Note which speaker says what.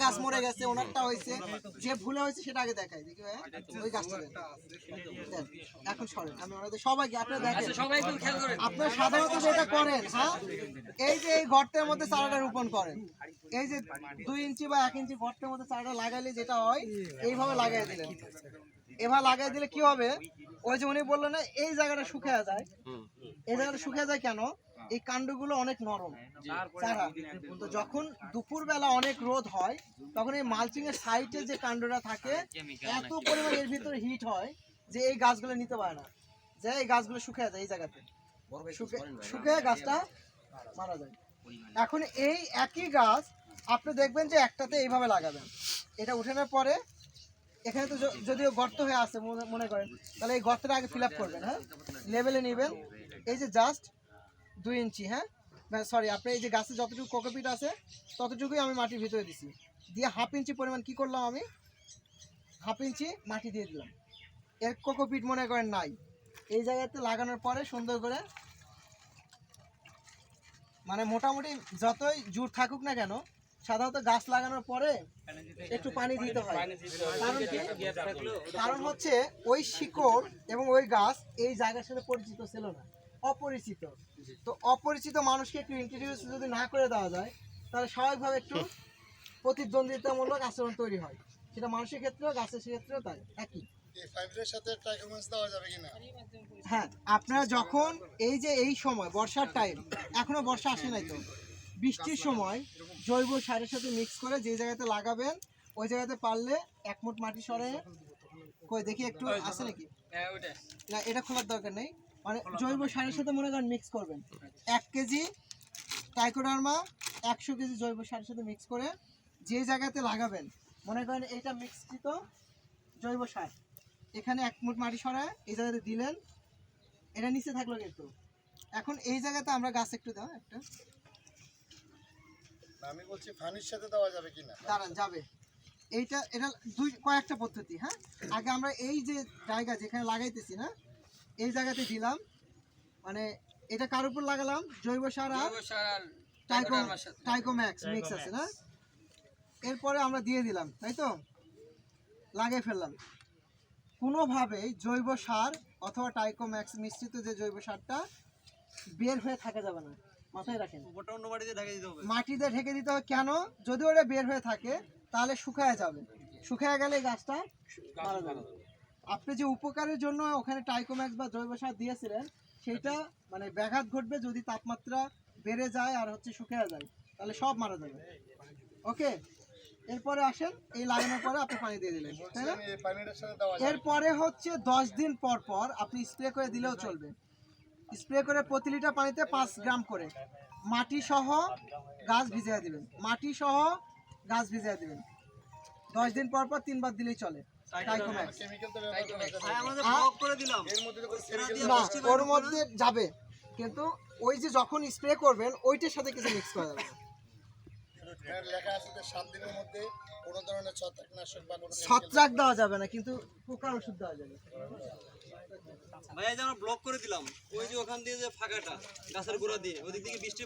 Speaker 1: গাছ মরে গেছে, ওনারটা হয়েছে, যে ভুলে হয়েছে সেটা আগে দেখাই দেখি ভাই। ওই গাছটা এখন সরেন, আমি ওনাদের সবাইকে আপনারা দেখেন, আপনারা সাধারণত যেটা করেন, হ্যাঁ, এই যে এই গর্তের মধ্যে চারাটা রোপণ করেন, এই যে 2 ইঞ্চি বা 1 ইঞ্চি গর্তের মধ্যে চারাটা লাগাইলে যেটা হয় এইভাবে লাগাই দিলেন। এভাবে লাগাই দিলে কি হবে, ওই যে উনি বললো না এই জায়গাটা শুকিয়ে যায়, এই জায়গাটা শুকিয়ে যায় কেন, এই কাণ্ডগুলো অনেক নরম চারা, তো যখন দুপুরবেলা অনেক রোদ হয় তখন এই মালচিং এর সাইডে যে কাণ্ডটা থাকে এত পরিমাণ এর ভিতরে হিট হয় যে এই গাছগুলো নিতে পারে না, যে এই গাছগুলো শুকিয়ে যায়, এই জায়গাতে শুকিয়ে গাছটা মারা যায়। এখন এই একই গাছ আপনি দেখবেন যে একটাতে এইভাবে লাগাবেন, এটা উঠানোর পরে এখানে তো যদিও গর্ত হয়ে আছে মনে করেন, তাহলে এই গর্তটা আগে ফিল আপ করবেন, হ্যাঁ, লেভেলে নেবেন, এই যে জাস্ট 2 ইঞ্চি, হ্যাঁ সরি, আপনি এই যে গাছে যতটুকু কোকোপিট আছে ততটুকুই আমি মাটির ভিতরে দিছি, দিয়ে 1/2 ইঞ্চি পরিমাণ কি করলাম, আমি 1/2 ইঞ্চি মাটি দিয়ে দিলাম, এর কোকোপিট মনে করেন নাই, এই জায়গাতে লাগানোর পরে সুন্দর করে মানে মোটামুটি যতই জোর থাকুক না কেন সাধারণত গাছ লাগানোর পরে একটু পানি দিতে হয়, কারণ কি, কারণ হচ্ছে ওই শিকড় এবং ওই গাছ এই জায়গার সাথে পরিচিত ছিল না, অপরিচিত, তো অপরিচিত মানুষকে একটু ইন্ট্রোডিউস যদি না করে দেওয়া যায় তাহলে স্বাভাবিকভাবে একটু প্রতিদ্বন্দ্বিতামূলক আচরণ তৈরি হয়, সেটা মানুষের ক্ষেত্রেও গাছের ক্ষেত্রেও তাই একই। হ্যাঁ, আপনারা যখন এই যে এই সময় বর্ষার টাইম, এখনো বর্ষা আসে নাই তো, বৃষ্টির সময় জৈব সারের সাথে মিক্স করে যে জায়গাতে লাগাবেন ওই জায়গাতে পারলে 1 মুঠ মাটি সরে কই দেখি একটু আছে নাকি, না এটা খোলার দরকার নেই, মানে জৈব সারের সাথে মনে করেন মিক্স করবেন 1 কেজি ট্রাইকোডার্মা 100 কেজি জৈব সারের সাথে মিক্স করে যে জায়গাতে লাগাবেন মনে করেন এইটা মিক্সিত জৈব সার, এখানে 1 মুঠ মাটি সরায় এই জায়গাতে দিলেন, এটা নিচে থাকলো কিন্তু, এখন এই জায়গাতে আমরা গাছ একটু দাও একটা,
Speaker 2: আমি বলছি পানির সাথে দেওয়া যাবে কিনা,
Speaker 1: দাঁড়ান যাবে, এইটা এটা কয়েকটা পদ্ধতি, হ্যাঁ, আগে আমরা এই যে জায়গা যেখানে লাগাইতেছি না এই জায়গাতে দিলাম, মানে এটা কার উপর লাগালাম, জৈব সার আর টাইকোম্যাক্স মিক্স আছে না, এরপরে আমরা দিয়ে দিলাম, তাই তো লাগিয়ে ফেললাম, কোনোভাবেই জৈব সার অথবা টাইকোম্যাক্স মিশ্রিত যে জৈব সারটা বের হয়ে থাকা যাবে না, মাথায় রাখেন, মাটিতে ঢেকে দিতে হবে, কেন, যদি ওটা বের হয়ে থাকে তাহলে শুকায় যাবে, শুকায় গেলে গাছটা মারা যাবে, আপনি যে উপকারের জন্য ওখানে টাইকোম্যাক্স বা জৈব সার দিয়েছিলেন সেটা মানে ব্যাঘাত ঘটবে যদি তাপমাত্রা বেড়ে যায় আর হচ্ছে শুকিয়ে যায়, তাহলে সব মারা যাবে। ওকে, এরপরে আসেন এই লাগানোর পরে আপনি পানি দিয়ে দিলেন, তাই না, এরপরে হচ্ছে 10 দিন পর পর আপনি স্প্রে করে দিলেও চলবে, স্প্রে করে প্রতি লিটার পানিতে 5 গ্রাম করে মাটি সহ গাছ ভিজিয়ে দিবেন, মাটি সহ গাছ ভিজিয়ে দিবেন, 10 দিন পর পর 3 বার দিলেই চলে। ওর মধ্যে যাবে কিন্তু ওই যে যখন স্প্রে করবেন ওইটার সাথে কিছু মিক্স করা যাবে, ছত্রাক দেওয়া যাবে না কিন্তু পোকার ওষুধ দেওয়া যাবে।
Speaker 3: ভাই আমরা ব্লক করে দিলাম, ওই যে ওখান দিয়ে যে ফাঁকাটা গাছের গোড়া দিয়ে ওদিক থেকে বৃষ্টি